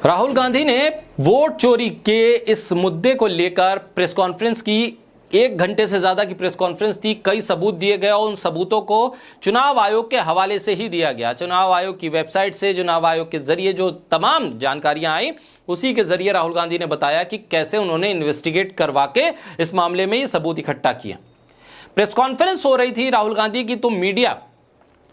राहुल गांधी ने वोट चोरी के इस मुद्दे को लेकर प्रेस कॉन्फ्रेंस की, 1 घंटे से ज्यादा की प्रेस कॉन्फ्रेंस थी। कई सबूत दिए गए और उन सबूतों को चुनाव आयोग के हवाले से ही दिया गया। चुनाव आयोग की वेबसाइट से, चुनाव आयोग के जरिए जो तमाम जानकारियां आई, उसी के जरिए राहुल गांधी ने बताया कि कैसे उन्होंने इन्वेस्टिगेट करवा के इस मामले में ये सबूत इकट्ठा किया। प्रेस कॉन्फ्रेंस हो रही थी राहुल गांधी की, तो मीडिया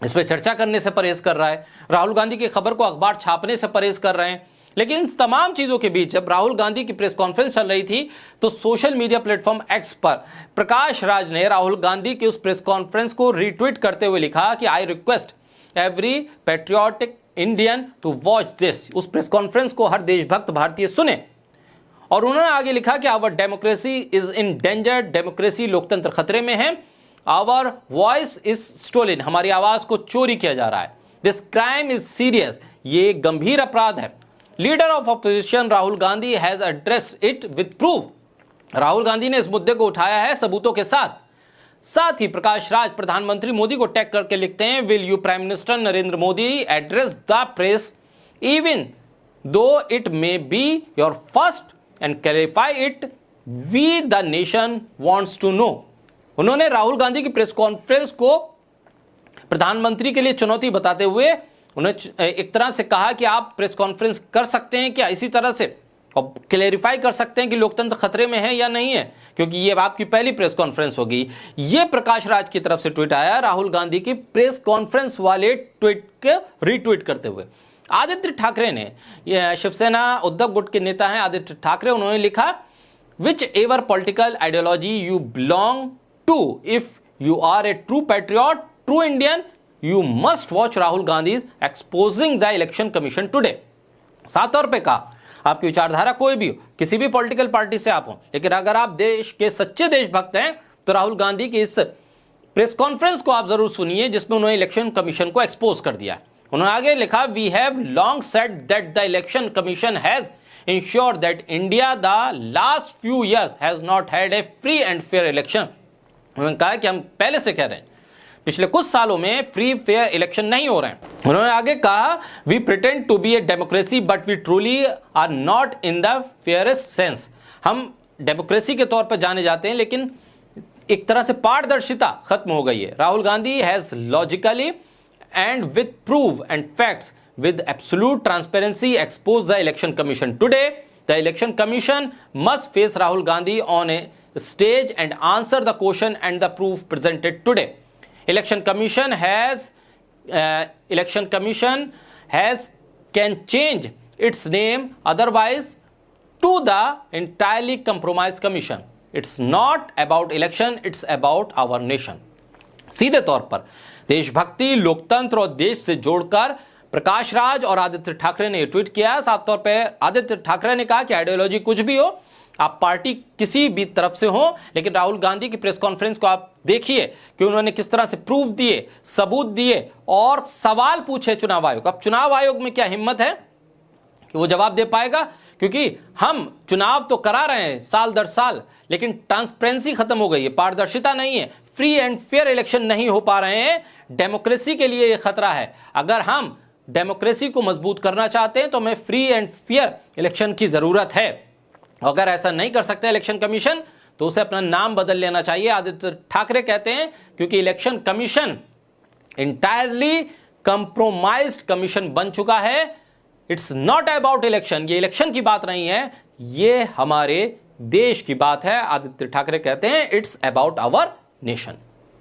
इस पर चर्चा करने से परहेज कर रहा है, राहुल गांधी की खबर को अखबार छापने से परहेज कर रहे हैं। लेकिन इन तमाम चीजों के बीच जब राहुल गांधी की प्रेस कॉन्फ्रेंस चल रही थी, तो सोशल मीडिया प्लेटफॉर्म एक्स पर प्रकाश राज ने राहुल गांधी की उस प्रेस कॉन्फ्रेंस को रीट्वीट करते हुए लिखा कि I request every patriotic Indian to watch this. उस प्रेस कॉन्फ्रेंस को हर देशभक्त भारतीय सुने। और उन्होंने आगे लिखा कि our democracy is in danger, democracy लोकतंत्र खतरे में है। आवर वॉइस इज स्टोलन, हमारी आवाज को चोरी किया जा रहा है। दिस क्राइम इज सीरियस, ये गंभीर अपराध है। Leader of opposition Rahul Gandhi has addressed it with proof. Rahul Gandhi ने इस मुद्दे को उठाया है सबूतों के साथ ही प्रकाश राज प्रधानमंत्री मोदी को टैग करके लिखते हैं, will you prime minister Narendra Modi address the press even though it may be your first and clarify it, we the nation wants to know. उन्होंने राहुल गांधी की प्रेस कॉन्फ्रेंस को प्रधानमंत्री के लिए चुनौती बताते हुए उन्हें एक तरह से कहा कि आप प्रेस कॉन्फ्रेंस कर सकते हैं क्या, इसी तरह से और क्लेरिफाई कर सकते हैं कि लोकतंत्र खतरे में है या नहीं है, क्योंकि ये आपकी पहली प्रेस कॉन्फ्रेंस होगी। ये प्रकाश राज की तरफ से ट्वीट आया राहुल गांधी की प्रेस कॉन्फ्रेंस वाले ट्वीट के रीट्वीट करते हुए। आदित्य ठाकरे ने, शिवसेना उद्धव गुट के नेता हैं आदित्य ठाकरे, उन्होंने लिखा, which ever political ideology you belong to, if you are a true patriot, true Indian, you must watch Rahul Gandhi exposing the election commission today। साफ तौर पे कहा, आपकी विचारधारा कोई भी हो, किसी भी पॉलिटिकल पार्टी से आप हो, लेकिन अगर आप देश के सच्चे देशभक्त हैं तो राहुल गांधी की इस प्रेस कॉन्फ्रेंस को आप जरूर सुनिए, जिसमें उन्होंने इलेक्शन कमीशन को एक्सपोज कर दिया। उन्होंने आगे लिखा, we have long said that the election commission has ensured that India the last few years has not had a free and fair election. उन्होंने कहा कि हम पहले से कह रहे हैं पिछले कुछ सालों में फ्री फेयर इलेक्शन नहीं हो रहे हैं। उन्होंने आगे कहा, we pretend to be a democracy but we truly are not in the fairest sense. हम डेमोक्रेसी के तौर पर जाने जाते हैं, लेकिन एक तरह से पारदर्शिता खत्म हो गई है। Rahul Gandhi has logically and with proof and facts with absolute transparency expose the election commission today. The election commission must face Rahul Gandhi on a stage and answer the question and the proof presented today. Election Commission can change its name otherwise to the entirely compromised commission. It's not about election, it's about our nation। सीधे तौर पर देशभक्ति, लोकतंत्र और देश से जोड़कर प्रकाश राज और आदित्य ठाकरे ने ट्वीट किया। साफ तौर पर आदित्य ठाकरे ने कहा कि आइडियोलॉजी कुछ भी हो, आप पार्टी किसी भी तरफ से हो, लेकिन राहुल गांधी की प्रेस कॉन्फ्रेंस को आप देखिए कि उन्होंने किस तरह से प्रूफ दिए, सबूत दिए और सवाल पूछे चुनाव आयोग। अब चुनाव आयोग में क्या हिम्मत है कि वो जवाब दे पाएगा, क्योंकि हम चुनाव तो करा रहे हैं साल दर साल, लेकिन ट्रांसपेरेंसी खत्म हो गई है, पारदर्शिता नहीं है, फ्री एंड फेयर इलेक्शन नहीं हो पा रहे हैं। डेमोक्रेसी के लिए यह खतरा है। अगर हम डेमोक्रेसी को मजबूत करना चाहते हैं तो हमें फ्री एंड फेयर इलेक्शन की जरूरत है। अगर ऐसा नहीं कर सकते इलेक्शन कमीशन, तो उसे अपना नाम बदल लेना चाहिए, आदित्य ठाकरे कहते हैं, क्योंकि election commission entirely compromised commission बन चुका है। इट्स नॉट अबाउट इलेक्शन, ये इलेक्शन की बात नहीं है, ये हमारे देश की बात है। आदित्य ठाकरे कहते हैं, इट्स अबाउट आवर नेशन।